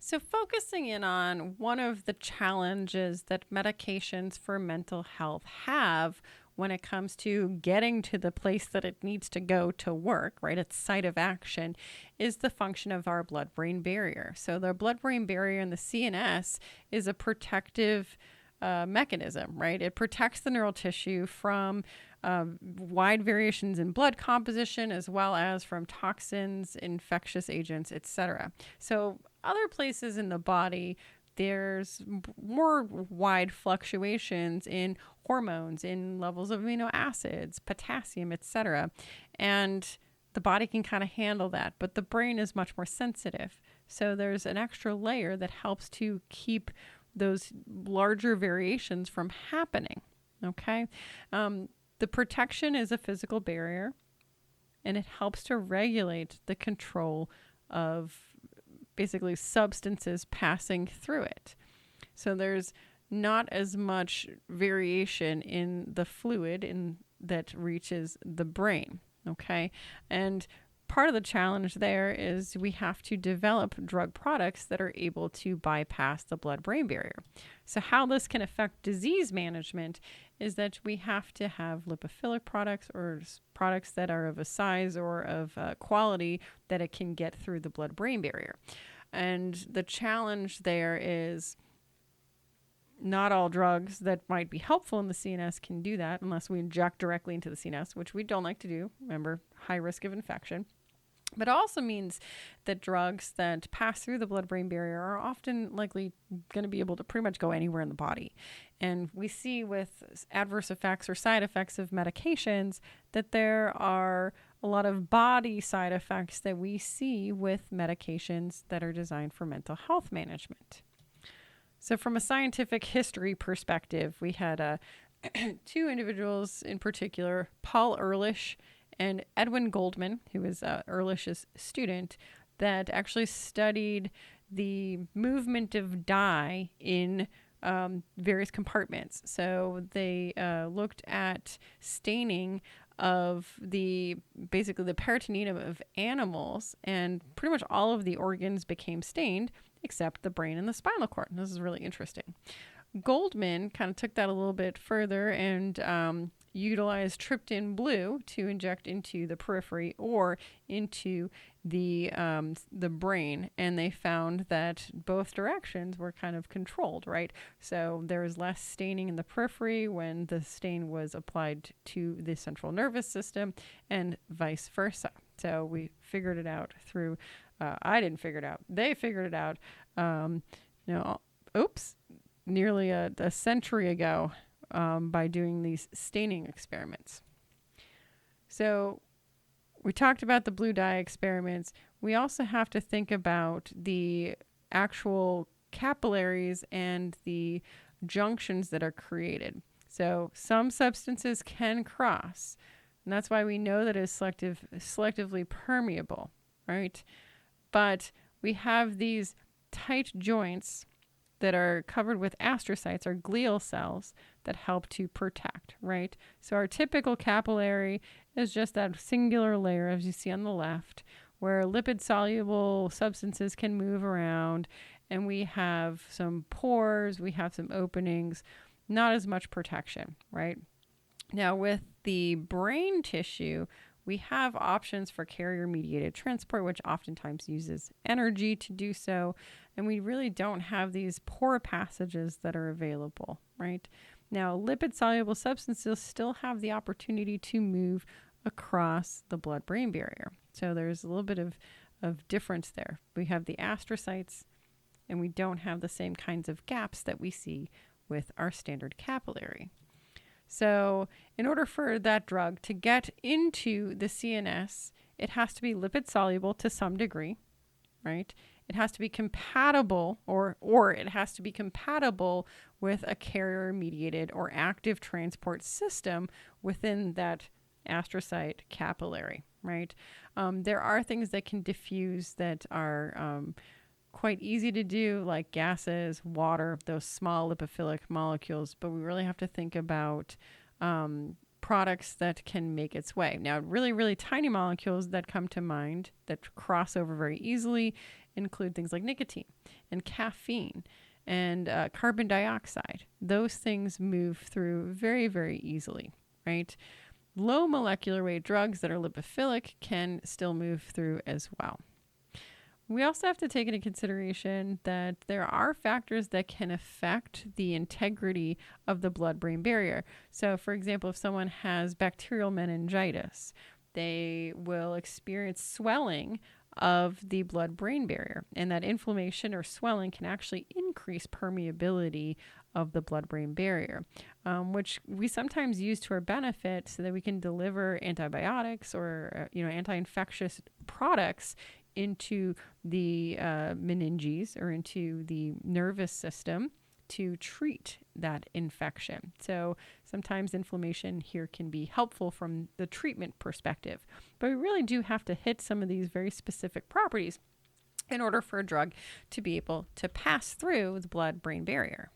So, focusing in on one of the challenges that medications for mental health have when it comes to getting to the place that it needs to go to work, right? Its site of action is the function of our blood brain barrier. So, the blood brain barrier in the CNS is a protective mechanism, right? It protects the neural tissue from wide variations in blood composition as well as from toxins, infectious agents, etc. So other places in the body, there's more wide fluctuations in hormones, in levels of amino acids, potassium, etc. And the body can kind of handle that, but the brain is much more sensitive. So there's an extra layer that helps to keep those larger variations from happening. Okay. The protection is a physical barrier, and it helps to regulate the control of basically substances passing through it. So there's not as much variation in the fluid that reaches the brain. Okay. And part of the challenge there is we have to develop drug products that are able to bypass the blood-brain barrier. So how this can affect disease management is that we have to have lipophilic products or products that are of a size or of quality that it can get through the blood-brain barrier. And the challenge there is not all drugs that might be helpful in the CNS can do that unless we inject directly into the CNS, which we don't like to do. Remember, high risk of infection. But it also means that drugs that pass through the blood-brain barrier are often likely going to be able to pretty much go anywhere in the body. And we see with adverse effects or side effects of medications that there are a lot of body side effects that we see with medications that are designed for mental health management. So from a scientific history perspective, we had two individuals in particular, Paul Ehrlich and Edwin Goldman, who was Ehrlich's student, that actually studied the movement of dye in various compartments. So they looked at staining of basically the peritoneum of animals, and pretty much all of the organs became stained except the brain and the spinal cord. And this is really interesting. Goldman kind of took that a little bit further and utilized tryptin blue to inject into the periphery or into the brain, and they found that both directions were kind of controlled, right? So there was less staining in the periphery when the stain was applied to the central nervous system, and vice versa. So we figured it out through. I didn't figure it out. They figured it out. Nearly a century ago. By doing these staining experiments. So we talked about the blue dye experiments. We also have to think about the actual capillaries and the junctions that are created. So some substances can cross, and that's why we know that it's selectively permeable, right? But we have these tight joints that are covered with astrocytes or glial cells that help to protect, right? So our typical capillary is just that singular layer, as you see on the left, where lipid-soluble substances can move around, and we have some pores, we have some openings, not as much protection, right? Now with the brain tissue, we have options for carrier-mediated transport, which oftentimes uses energy to do so, and we really don't have these pore passages that are available, right? Now, lipid-soluble substances still have the opportunity to move across the blood-brain barrier. So there's a little bit of difference there. We have the astrocytes, and we don't have the same kinds of gaps that we see with our standard capillary. So in order for that drug to get into the CNS, it has to be lipid soluble to some degree, right? It has to be compatible or it has to be compatible with a carrier-mediated or active transport system within that astrocyte capillary, right? There are things that can diffuse that are quite easy to do, like gases, water, those small lipophilic molecules, but we really have to think about products that can make its way. Now, really, really tiny molecules that come to mind that cross over very easily include things like nicotine and caffeine and carbon dioxide. Those things move through very, very easily, right? Low molecular weight drugs that are lipophilic can still move through as well. We also have to take into consideration that there are factors that can affect the integrity of the blood-brain barrier. So, for example, if someone has bacterial meningitis, they will experience swelling of the blood-brain barrier, and that inflammation or swelling can actually increase permeability of the blood-brain barrier, which we sometimes use to our benefit so that we can deliver antibiotics or anti-infectious products into the meninges or into the nervous system to treat that infection. So sometimes inflammation here can be helpful from the treatment perspective, but we really do have to hit some of these very specific properties in order for a drug to be able to pass through the blood-brain barrier.